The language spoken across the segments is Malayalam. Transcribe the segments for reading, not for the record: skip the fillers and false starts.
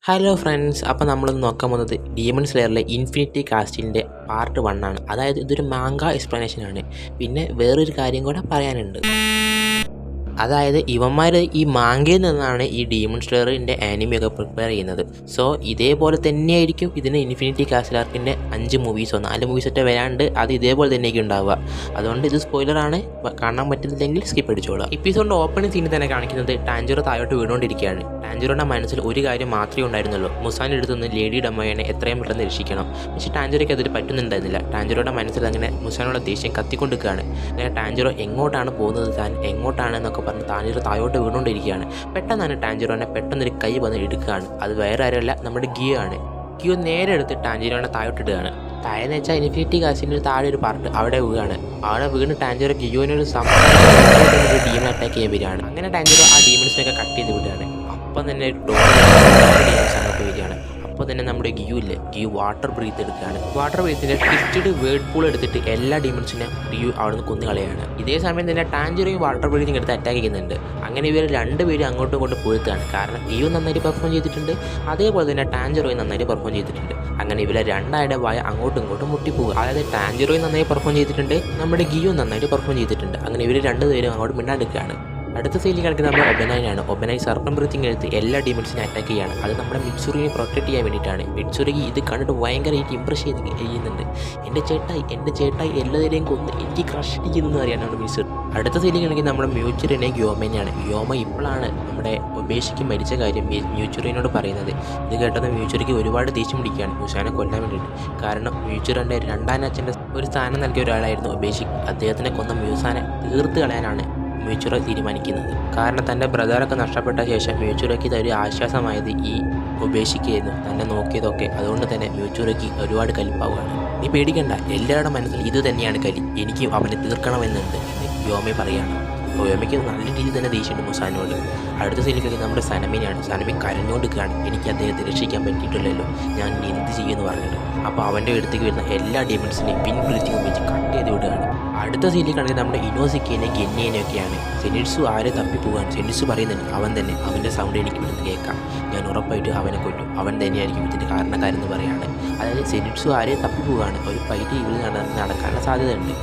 ഹലോ ഫ്രണ്ട്സ്, അപ്പോൾ നമ്മളിന്ന് നോക്കാൻ പോകുന്നത് ഡീമൺ സ്ലെയറിലെ ഇൻഫിനിറ്റി കാസ്റ്റിൻ്റെ പാർട്ട് 1 ആണ്. അതായത് ഇതൊരു മാങ്ക എക്സ്പ്ലനേഷനാണ്. പിന്നെ വേറൊരു കാര്യം കൂടെ പറയാനുണ്ട്. അതായത് ഇവന്മാർ ഈ മാങ്കയിൽ നിന്നാണ് ഈ ഡീമൺ സ്ലെയറിൻ്റെ ആനിമയൊക്കെ പ്രിപ്പയർ ചെയ്യുന്നത്. സോ ഇതേപോലെ തന്നെയായിരിക്കും ഇതിന് ഇൻഫിനിറ്റി കാസ്റ്റിൽ ആർക്കിൻ്റെ 5 മൂവീസോ 4 മൂവീസൊക്കെ വരാണ്ട് അത് ഇതേപോലെ തന്നെയായിരിക്കും ഉണ്ടാവുക. അതുകൊണ്ട് ഇത് സ്പോയിലറാണ്, കാണാൻ പറ്റുന്നില്ലെങ്കിൽ സ്കിപ്പ് അടിച്ചോളാം. എപ്പിസോഡിൻ്റെ ഓപ്പണിംഗ് സീനിൽ തന്നെ കാണിക്കുന്നത് ടാഞ്ചറോ താഴോട്ട് വീണുകൊണ്ടിരിക്കുകയാണ്. ടാഞ്ചറോയുടെ മനസ്സിൽ ഒരു കാര്യം മാത്രമേ ഉണ്ടായിരുന്നുള്ളൂ, മുസാൻ്റെ അടുത്ത് നിന്ന് ലേഡി ഡമ്മയെ എത്രയും പെട്ടെന്ന് രക്ഷിക്കണം. പക്ഷേ ടാഞ്ചറോയ്ക്ക് അതിൽ പറ്റുന്നുണ്ടായിരുന്നില്ല. ടാഞ്ചറോയുടെ മനസ്സിൽ അങ്ങനെ മുസാനോടെ ദേഷ്യം കത്തിക്കൊണ്ടിരിക്കുകയാണ്. അങ്ങനെ ടാഞ്ചറോ എങ്ങോട്ടാണ് പോകുന്നത്, താൻ എങ്ങോട്ടാണെന്നൊക്കെ പറഞ്ഞ് ടാഞ്ചറോ താഴോട്ട് വീണുകൊണ്ടിരിക്കുകയാണ്. പെട്ടെന്നാണ് ടാഞ്ചറോനെ പെട്ടെന്നൊരു കൈ വന്ന് എടുക്കുകയാണ്. അത് വേറെ ആരുമല്ല, നമ്മുടെ ഗിയോ ആണ്. ഗിയോ നേരെ എടുത്ത് ടാഞ്ചറോനെ താഴോട്ടിടുകയാണ്. താഴെന്ന് വെച്ചാൽ ഇൻഫിനിറ്റി കാസ്റ്റിൻ്റെ താഴെ ഒരു പാർട്ട് അവിടെ വീഴാണ്. അവിടെ വീണ് ടാഞ്ചറോ ഗിയോനൊരു സംഭവം ഡീമൺ അറ്റാക്ക് ചെയ്യാൻ വരികയാണ്. അങ്ങനെ ടാഞ്ചറോ ആ ഡീമൺസിനൊക്കെ കട്ട് ചെയ്ത് വിടുകയാണ്. അപ്പം തന്നെ ഡീമൺസ് അങ്ങോട്ട് വരികയാണ്. അപ്പോൾ തന്നെ നമ്മുടെ ഗിയു വാട്ടർ ബ്രീത്ത് എടുക്കുകയാണ്. വാട്ടർ ബ്രീത്തിൻ്റെ ട്വിസ്റ്റഡ് വേർഡ് പൂൾ എടുത്തിട്ട് എല്ലാ ഡീമൺസിനെ ഗിയു അവിടെ നിന്ന് കൊന്നു കളയാണ്. ഇതേ സമയം തന്നെ ടാഞ്ചറോയും വാട്ടർ ബ്രീത്തിങ് എടുത്ത് അറ്റാക്ക് ചെയ്യുന്നുണ്ട്. അങ്ങനെ ഇവർ രണ്ടുപേരും അങ്ങോട്ടും ഇങ്ങോട്ടും പൊഴുത്താണ്. കാരണം ഗിയു നന്നായിട്ട് പെർഫോം ചെയ്തിട്ടുണ്ട്, അതേപോലെ തന്നെ ടാഞ്ചറോയും നന്നായിട്ട് പെർഫോം ചെയ്തിട്ടുണ്ട്. അങ്ങനെ ഇവരെ രണ്ടായുടെ വായ അങ്ങോട്ടും ഇങ്ങോട്ടും മുട്ടിപ്പോവുക. അതായത് ടാഞ്ചറോയും നന്നായി പെർഫോം ചെയ്തിട്ടുണ്ട്, നമ്മുടെ ഗിയു നന്നായിട്ട് പെർഫോം ചെയ്തിട്ടുണ്ട്. അങ്ങനെ ഇവർ രണ്ടുപേരും അങ്ങോട്ട് മിണ്ടാടുക്കുകയാണ്. അടുത്ത സൈഡിൽ കളിക്കുന്ന നമ്മുടെ ഒബനായിനാണ്. ഒബനായി സർപ്പം ബ്രീത്തിങ് എടുത്ത് എല്ലാ ഡീമൺസിനെ അറ്റാക്ക് ചെയ്യുകയാണ്. അത് നമ്മുടെ മിറ്റ്സുറിനെ പ്രൊട്ടക്ട് ചെയ്യാൻ വേണ്ടിയിട്ടാണ്. മിറ്റ്സുറിക്ക് ഇത് കണ്ടിട്ട് ഭയങ്കരമായിട്ട് ഇമ്പ്രസ് ചെയ്യുന്നുണ്ട്. എൻ്റെ ചേട്ടായി എല്ലാവരെയും കൊന്ന് എനിക്ക് ക്രഷ് അടിക്കുന്നു അറിയാനാണ് മിറ്റ്സുറി. അടുത്ത സൈഡിൽ കളിക്കുന്ന നമ്മുടെ മ്യൂച്ചുറിനെ ഗ്യോമേനെയാണ്. ഗ്യോമ ഇപ്പോഴാണ് നമ്മുടെ ഒബേഷിക്ക് മരിച്ച കാര്യം മ്യൂച്ചുറിനോട് പറയുന്നത്. ഇത് കേട്ടത് മ്യൂച്ചുറിക്ക് ഒരുപാട് ദേഷ്യം പിടിക്കുകയാണ് മുസാനെ കൊല്ലാൻ വേണ്ടിയിട്ട്. കാരണം മ്യൂച്ചുറിൻ്റെ രണ്ടാം അച്ഛൻ്റെ ഒരു സ്ഥാനം നൽകിയ ഒരാളായിരുന്നു ഒബേഷിക്. അദ്ദേഹത്തിനെ കൊന്ന മ്യൂസാനെ തീർത്ത് കളയാനാണ് മ്യൂച്ചുറോ തീരുമാനിക്കുന്നത്. കാരണം തൻ്റെ ബ്രദറൊക്കെ നഷ്ടപ്പെട്ട ശേഷം മ്യൂച്ചുറോയ്ക്ക് ഇതൊരു ആശ്വാസമായത് ഈ ഉപേക്ഷിക്കുകയായിരുന്നു, തന്നെ നോക്കിയതൊക്കെ. അതുകൊണ്ട് തന്നെ മ്യൂച്ചുറോയ്ക്ക് ഒരുപാട് കലിപ്പാവുകയാണ്. നീ പേടിക്കണ്ട, എല്ലാവരുടെ മനസ്സിൽ ഇത് തന്നെയാണ് കലി, എനിക്ക് അവനെ തീർക്കണമെന്നുണ്ട് എന്ന് യോമെ പറയുകയാണ്. യോമയ്ക്ക് നല്ല രീതിയിൽ തന്നെ ദേഷ്യമുണ്ട് മുസാനോട്. അടുത്ത സൈഡിലേക്ക് നമ്മുടെ സനമിനെയാണ്. സനമിൻ കരഞ്ഞുകൊണ്ടിരിക്കുകയാണ്. എനിക്ക് അദ്ദേഹത്തെ രക്ഷിക്കാൻ പറ്റിയിട്ടില്ലല്ലോ, ഞാൻ ഇനി എന്ത് ചെയ്യുമെന്ന് പറഞ്ഞിട്ട്. അപ്പോൾ അവൻ്റെ അടുത്തേക്ക് വരുന്ന എല്ലാ ഡീമൺസിനെയും പിൻ ബ്രീത്തിങ് വെച്ച് കട്ട് ചെയ്ത് വിടുകയാണ്. അടുത്ത സീനിൽ കാണിക്കുന്നത് നമ്മുടെ ഇനോസിക്കേനെ ഗെന്നേനെയൊക്കെയാണ്. സെനിറ്റ്സു ആരെ തപ്പിപ്പോകാൻ സെനിറ്റ്സു പറയുന്നുണ്ട് അവൻ തന്നെ, അവൻ്റെ സൗണ്ട് എനിക്ക് ഇവിടുന്ന് കേൾക്കാം, ഞാൻ ഉറപ്പായിട്ട് അവനെ കൊല്ലും, അവൻ തന്നെയായിരിക്കും ഇതിൻ്റെ കാരണക്കാരെന്ന് പറയുകയാണ്. അതായത് സെനിറ്റ്സു ആരെ തപ്പിപ്പോവുകയാണ്. ഒരു ഫൈറ്റ് ഇവിടെ നടക്കാനുള്ള സാധ്യതയുണ്ട്.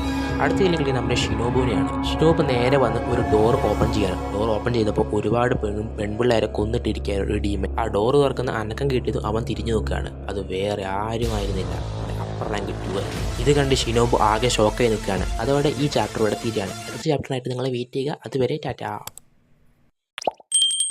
അടുത്ത സീനിൽ നമ്മുടെ ഷിനോബുവിനെയാണ്. ഷിനോബ് നേരെ വന്ന് ഒരു ഡോർ ഓപ്പൺ ചെയ്യാണ്. ഡോർ ഓപ്പൺ ചെയ്തപ്പോൾ ഒരുപാട് പെൺപിള്ളേരെ കൊന്നിട്ടിരിക്കുകയാണ് ഒരു ഡീമൻ. ആ ഡോർ തുറക്കുന്ന അനക്കം കിട്ടിയത് അവൻ തിരിഞ്ഞു നോക്കുകയാണ്. അത് വേറെ ആരുമായിരുന്നില്ല, അപ്പർ റാങ്ക് കിട്ടുമായിരുന്നു. ഇത് കണ്ട് ഷിനോബു ആകെ ഷോക്കായി നിൽക്കുകയാണ്. അതോടെ ഈ ചാപ്റ്റർ ഇവിടെ തീരുകയാണ്. അടുത്ത ചാപ്റ്ററിനായിട്ട് നിങ്ങൾ വെയിറ്റ് ചെയ്യുക. അതുവരെ ടാറ്റാ.